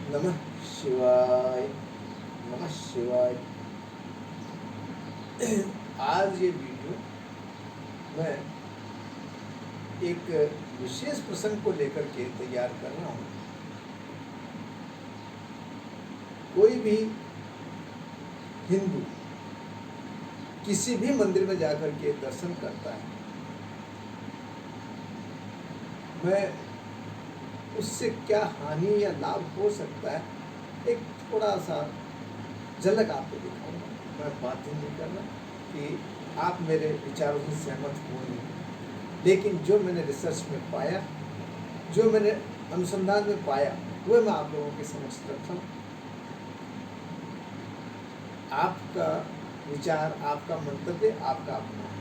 नमः शिवाय, नमः शिवाय। आज ये वीडियो मैं एक विशेष प्रसंग को लेकर के तैयार कर रहा हूँ। कोई भी हिंदू किसी भी मंदिर में जाकर के दर्शन करता है, मैं उससे क्या हानि या लाभ हो सकता है, एक थोड़ा सा झलक आपको दिखाऊंगा। मैं बात ही नहीं कर रहा कि आप मेरे विचारों से सहमत हो नहीं, लेकिन जो मैंने रिसर्च में पाया, जो मैंने अनुसंधान में पाया, वह मैं आप लोगों के समक्ष रखता हूँ। आपका विचार, आपका मंतव्य, आपका अपना है।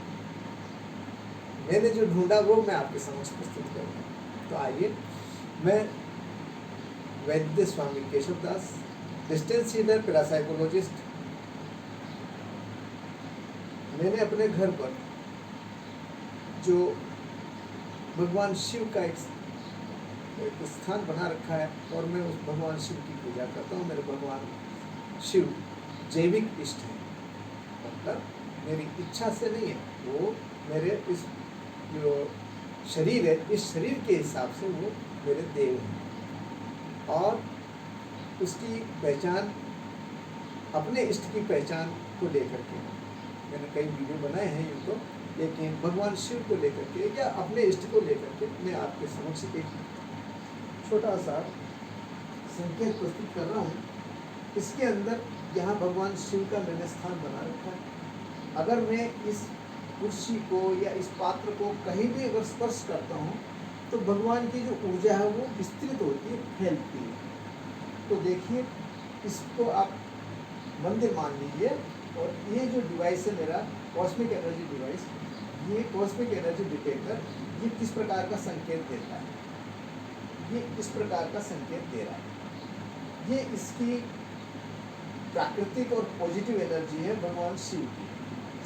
मैंने जो ढूंढा वो मैं आपके समक्ष प्रस्तुत करूँगा। तो आइए, मैं वैद्य स्वामी केशव दास, डिस्टेंस हीलर, पैरासाइकोलॉजिस्ट। मैंने अपने घर पर जो भगवान शिव का एक स्थान बना रखा है और मैं उस भगवान शिव की पूजा करता हूँ। मेरे भगवान शिव जैविक इष्ट है, मतलब मेरी इच्छा से नहीं है, वो मेरे इस जो शरीर है, इस शरीर के हिसाब से वो मेरे देव हैं। और उसकी पहचान, अपने इष्ट की पहचान को लेकर के मैंने कई वीडियो बनाए हैं यूँ तो, लेकिन भगवान शिव को लेकर के या अपने इष्ट को लेकर के मैं आपके समक्ष एक छोटा सा संकेत प्रस्तुत कर रहा हूँ। इसके अंदर यहाँ भगवान शिव का मैंने स्थान बना रखा है। अगर मैं इस कुर्सी को या इस पात्र को कहीं भी अगर स्पर्श करता हूँ तो भगवान की जो ऊर्जा है वो विस्तृत होती है, फैलती है। तो देखिए, इसको आप मंदिर मान लीजिए, और ये जो डिवाइस है मेरा कॉस्मिक एनर्जी डिवाइस, ये कॉस्मिक एनर्जी डिटेक्टर, ये किस प्रकार का संकेत देता है, ये इस प्रकार का संकेत दे रहा है। ये इसकी प्राकृतिक और पॉजिटिव एनर्जी है भगवान शिव की।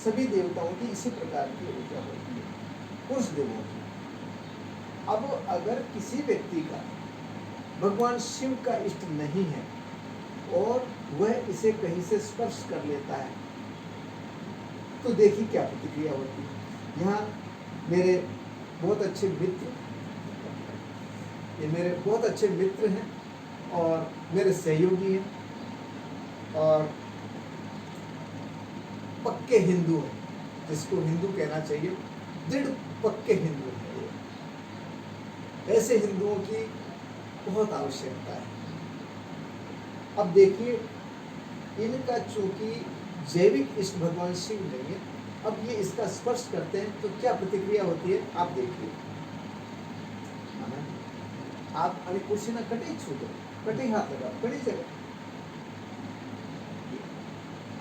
सभी देवताओं की इसी प्रकार की ऊर्जा होती है, पुरुष देवों की। अब अगर किसी व्यक्ति का भगवान शिव का इष्ट नहीं है और वह इसे कहीं से स्पर्श कर लेता है, तो देखिए क्या प्रतिक्रिया होती है। यहाँ मेरे बहुत अच्छे मित्र, ये मेरे बहुत अच्छे मित्र हैं और मेरे सहयोगी हैं और पक्के हिंदू हैं, जिसको हिंदू कहना चाहिए, दृढ़ पक्के हिंदू हैं। ऐसे हिंदुओं की बहुत आवश्यकता है। अब देखिए, इनका चूंकि जैविक इष्ट भगवान शिव नहीं है, अब ये इसका स्पर्श करते हैं तो क्या प्रतिक्रिया होती है आप देखिए। आप अरे कुर्सी ना कटे छू दो, कटे हाथ लगा, कटी जगह।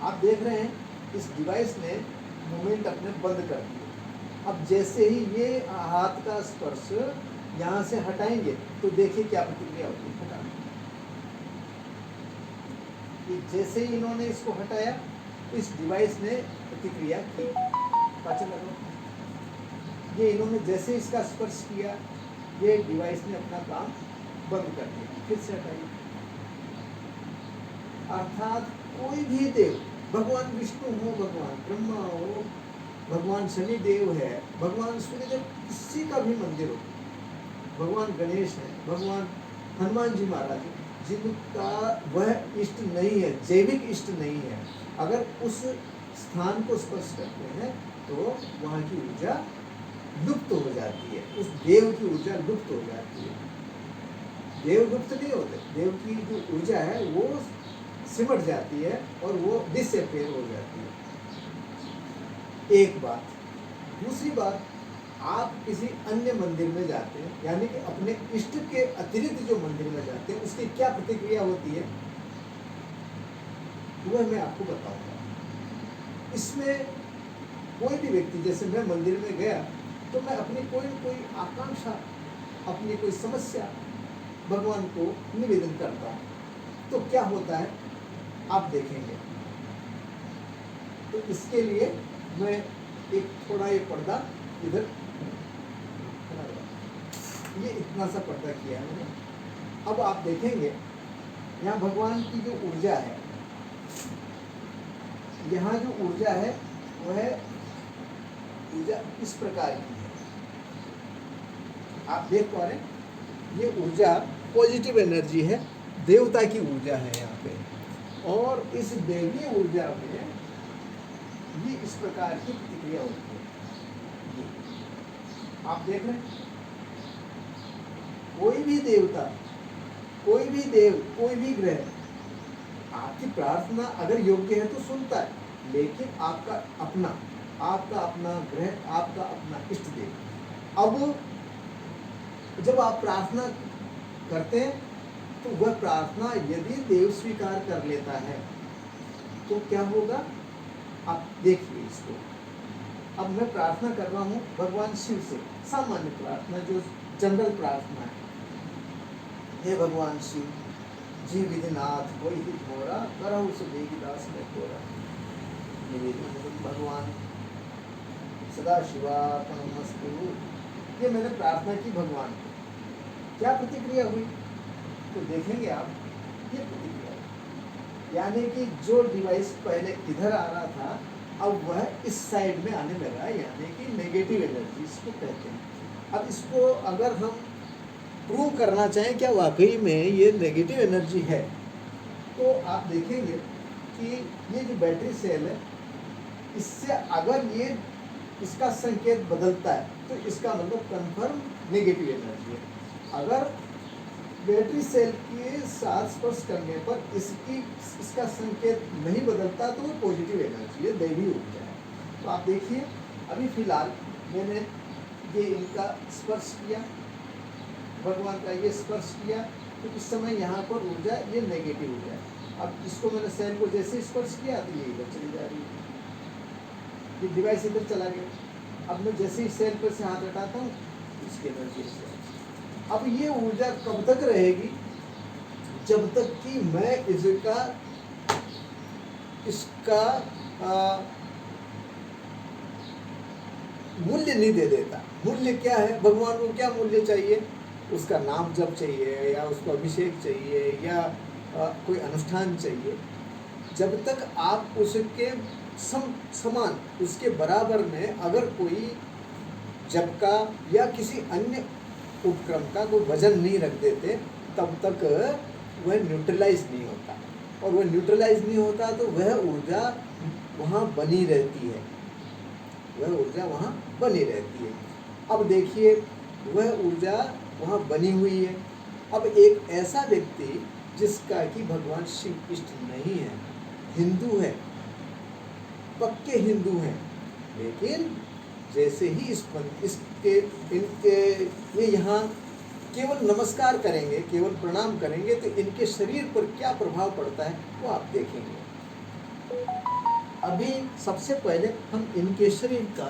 आप देख रहे हैं इस डिवाइस ने मूवमेंट अपने बंद कर दिए। अब जैसे ही ये हाथ का स्पर्श यहाँ से हटाएंगे तो देखिए क्या प्रतिक्रिया होती है। जैसे ही इन्होंने इसको हटाया, इस डिवाइस ने प्रतिक्रिया की। पाचन लगो, ये इन्होंने जैसे इसका स्पर्श किया, ये डिवाइस ने अपना काम बंद कर दिया। फिर से हटाइए। अर्थात कोई भी देव, भगवान विष्णु हो, भगवान ब्रह्मा हो, भगवान शनि देव है, भगवान सूर्यदेव, किसी का भी मंदिर हो, भगवान गणेश है, भगवान हनुमान जी महाराज, जिनका वह इष्ट नहीं है, जैविक इष्ट नहीं है, अगर उस स्थान को स्पर्श करते हैं तो वहाँ की ऊर्जा लुप्त हो जाती है, उस देव की ऊर्जा लुप्त हो जाती है। देव लुप्त नहीं होते, देव की जो ऊर्जा है वो सिमट जाती है और वो डिसअपियर हो जाती है। एक बात। दूसरी बात, आप किसी अन्य मंदिर में जाते हैं, यानी कि अपने इष्ट के अतिरिक्त जो मंदिर में जाते हैं, उसकी क्या प्रतिक्रिया होती है वह मैं आपको बताऊंगा। इसमें कोई भी व्यक्ति, जैसे मैं मंदिर में गया तो मैं अपनी कोई आकांक्षा, अपनी कोई समस्या भगवान को निवेदन करता हूँ, तो क्या होता है आप देखेंगे। तो इसके लिए मैं एक थोड़ा ये पर्दा इधर, ये इतना सा पर्दा किया है मैंने। अब आप देखेंगे यहाँ भगवान की जो ऊर्जा है, यहाँ जो ऊर्जा है वह ऊर्जा इस प्रकार की है, आप देख पा रहे हैं, ये ऊर्जा पॉजिटिव एनर्जी है, देवता की ऊर्जा है यहाँ पे। और इस दैवीय ऊर्जा में ये इस प्रकार की प्रतिक्रिया होती है। आप देख रहे हैं, कोई भी देवता, कोई भी देव, कोई भी ग्रह आपकी प्रार्थना अगर योग्य है तो सुनता है, लेकिन आपका अपना ग्रह, आपका अपना इष्ट देव, अब जब आप प्रार्थना करते हैं तो वह प्रार्थना यदि देव स्वीकार कर लेता है तो क्या होगा, आप देखिए इसको। अब मैं प्रार्थना कर रहा हूँ भगवान शिव से, सामान्य प्रार्थना जो जनरल प्रार्थना है, हे भगवान शिव जी विधिनाथ वही ही थोड़ा करहु सुबेगी दास में थोड़ा, निवेदन भगवान सदा शिवार्पणमस्तु। ये मैंने प्रार्थना की भगवान को, क्या प्रतिक्रिया हुई तो देखेंगे आप, ये प्रतिक्रिया, यानी कि जो डिवाइस पहले इधर आ रहा था अब वह इस साइड में आने लगा, यानी कि नेगेटिव एनर्जी इसको कहते हैं। अब इसको अगर हम प्रूव करना चाहें क्या वाकई में ये नेगेटिव एनर्जी है, तो आप देखेंगे कि ये जो बैटरी सेल है, इससे अगर ये इसका संकेत बदलता है तो इसका मतलब कन्फर्म नेगेटिव एनर्जी है। अगर बैटरी सेल के साथ स्पर्श करने पर इसका संकेत नहीं बदलता तो वो पॉजिटिव एनर्जी है, दैवी ऊर्जा है। तो आप देखिए, अभी फिलहाल मैंने ये इनका स्पर्श किया, भगवान का ये स्पर्श किया, तो इस समय यहाँ पर ऊर्जा ये नेगेटिव ऊर्जा है। अब इसको मैंने सेल को जैसे स्पर्श किया तो ये इधर चली जा रही है, ये डिवाइस इधर चला गया। अब मैं जैसे ही सेल पर से हाथ हटाता हूँ इसकी एनर्जी से, अब ये ऊर्जा कब तक रहेगी, जब तक कि मैं इसका मूल्य नहीं दे देता। मूल्य क्या है, भगवान को क्या मूल्य चाहिए, उसका नाम जप चाहिए या उसको अभिषेक चाहिए या कोई अनुष्ठान चाहिए। जब तक आप उसके समान, उसके बराबर में अगर कोई जप का या किसी अन्य उपक्रम का कोई वजन नहीं रख देते, तब तक वह न्यूट्रलाइज नहीं होता, और वह न्यूट्रलाइज नहीं होता तो वह ऊर्जा वहाँ बनी रहती है, वह ऊर्जा वहाँ बनी रहती है। अब देखिए, वह ऊर्जा वहाँ बनी हुई है। अब एक ऐसा व्यक्ति जिसका कि भगवान शिव इष्ट नहीं है, हिंदू है, पक्के हिंदू हैं, लेकिन जैसे ही ये यहाँ केवल नमस्कार करेंगे, केवल प्रणाम करेंगे, तो इनके शरीर पर क्या प्रभाव पड़ता है वो आप देखेंगे। अभी सबसे पहले हम इनके शरीर का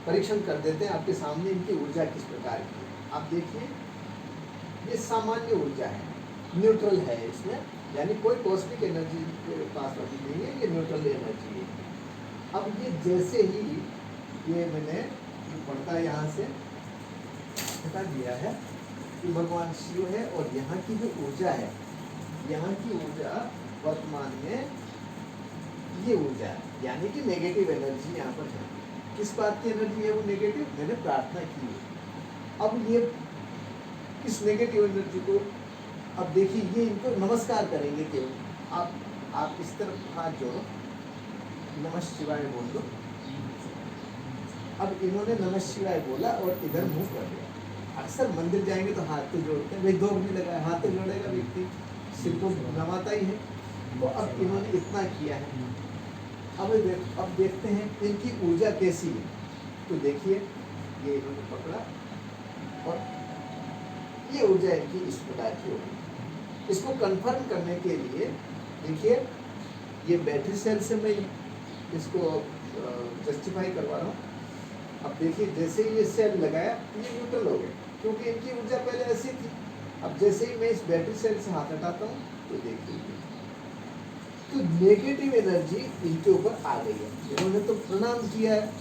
परीक्षण कर देते हैं आपके सामने। इनकी ऊर्जा किस प्रकार की है आप देखिए। ये सामान्य ऊर्जा है, न्यूट्रल है, इसमें यानी कोई कॉस्मिक एनर्जी के पास अभी नहीं है, ये न्यूट्रल एनर्जी है। अब ये जैसे ही ये मैंने पढ़ता है यहाँ से बता दिया है कि भगवान शिव है, और यहाँ की जो ऊर्जा है, यहाँ की ऊर्जा वर्तमान में ये ऊर्जा है, यानी कि नेगेटिव एनर्जी यहाँ पर है। किस बात की एनर्जी है वो नेगेटिव, मैंने प्रार्थना की है। अब ये इस नेगेटिव एनर्जी को, अब देखिए, ये इनको नमस्कार करेंगे केवल। आप इस तरफ हाथ जोड़ो, नमः शिवाय बोल दो। अब इन्होंने नमः शिवाय बोला और इधर मुंह कर दिया। अक्सर मंदिर जाएंगे तो हाथ तो जोड़ते हैं, भाई दो नहीं लगाए, हाथ तो जोड़ेगा व्यक्ति, सिर को नवाता ही है। तो अब इन्होंने इतना किया है। अब देखते हैं इनकी ऊर्जा कैसी है। तो देखिए, ये इन्होंने पकड़ा और ये ऊर्जा इनकी इस प्रकार की होगी। इसको कंफर्म करने के लिए देखिए, ये बैटरी सेल से मैं इसको जस्टिफाई करवा रहा हूँ। अब देखिए, जैसे ही ये सेल लगाया ये न्यूट्रल हो गया, क्योंकि इनकी ऊर्जा पहले ऐसी थी। अब जैसे ही मैं इस बैटरी सेल से हाथ हटाता हूँ तो देखिए, तो नेगेटिव एनर्जी इनके ऊपर आ गई है। इन्होंने तो प्रणाम किया है,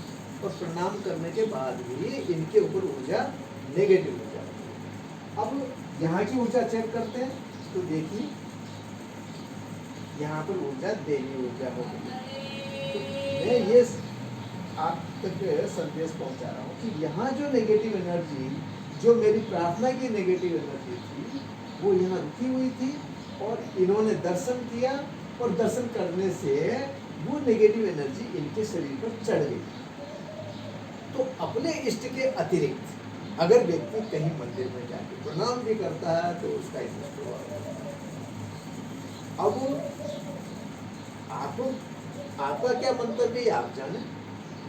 और प्रणाम करने के बाद भी इनके ऊपर ऊर्जा नेगेटिव ऊर्जा। अब यहाँ की ऊर्जा चेक करते हैं, तो देखिए यहाँ पर ऊर्जा देवी ऊर्जा हो गई। तो मैं ये आप तक संदेश पहुंचा रहा हूँ कि यहाँ जो नेगेटिव एनर्जी, जो मेरी प्रार्थना की नेगेटिव एनर्जी थी, वो यहाँ रुकी हुई थी और इन्होंने दर्शन किया और दर्शन करने से वो नेगेटिव एनर्जी इनके शरीर पर चढ़ गई। तो अपने इष्ट के अतिरिक्त अगर व्यक्ति कहीं मंदिर में जाके प्रणाम भी करता है तो उसका इष्ट अब आपका क्या मंतव्य है आप जाने।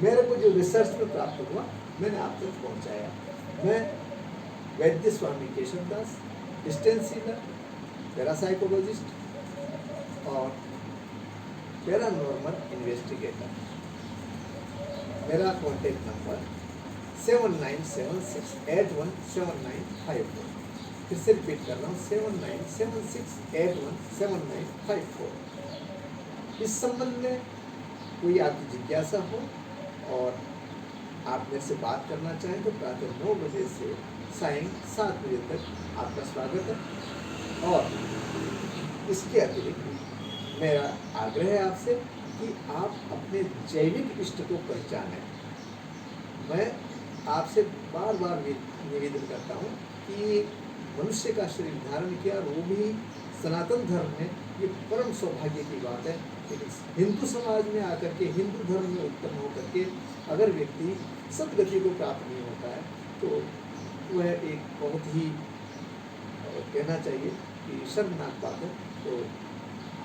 मेरे को जो रिसर्च में प्राप्त हुआ मैंने आप तक पहुंचाया। मैं वैद्य स्वामी केशव दास, डिस्टेंस हीलर, पैरासाइकोलॉजिस्ट और पैरानॉर्मल इन्वेस्टिगेटर। मेरा कॉन्टेक्ट नंबर 7976817954। फिर से रिपीट कर रहा हूँ 7976817954। इस संबंध में कोई आपकी जिज्ञासा हो और आप मेरे से बात करना चाहें तो प्रातः 9 बजे से सायं 7 बजे तक आपका स्वागत है। और इसके अतिरिक्त मेरा आग्रह है आपसे कि आप अपने जैविक इष्ट को पहचानें। मैं आपसे बार बार निवेदन करता हूँ कि मनुष्य का शरीर धारण किया और वो भी सनातन धर्म में, ये परम सौभाग्य की बात है। लेकिन हिंदू समाज में आकर के, हिंदू धर्म में उत्पन्न होकर के अगर व्यक्ति सदगति को प्राप्त नहीं होता है तो वह एक बहुत ही कहना चाहिए कि शर्मनाक बात है। तो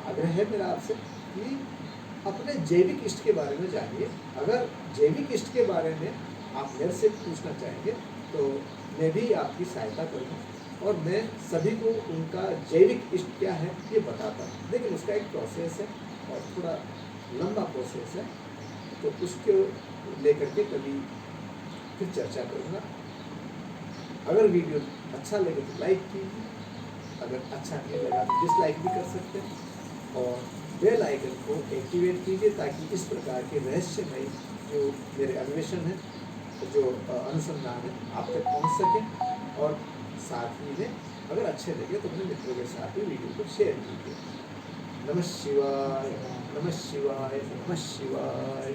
आग्रह है मेरा आपसे कि अपने जैविक इष्ट के बारे में जानिए। अगर जैविक इष्ट के बारे में आप मेरे से पूछना चाहेंगे तो मैं भी आपकी सहायता करूँगा और मैं सभी को उनका जैविक इष्ट क्या है ये बताता हूँ। लेकिन उसका एक प्रोसेस है और थोड़ा लंबा प्रोसेस है, तो उसको लेकर के कभी फिर चर्चा करूँगा। अगर वीडियो अच्छा लगे तो लाइक कीजिए, अगर अच्छा नहीं लगा तो डिसलाइक भी कर सकते हैं और बेल आइकन को एक्टिवेट कीजिए ताकि इस प्रकार के रहस्यमय जो मेरे अन्वेषण है, जो अनुसंधान है, आप तक पहुंच सके। और साथ ही में अगर अच्छे लगे तो अपने मित्रों के साथ भी वीडियो को शेयर कीजिए। नमः शिवाय, नमः शिवाय, नमः शिवाय।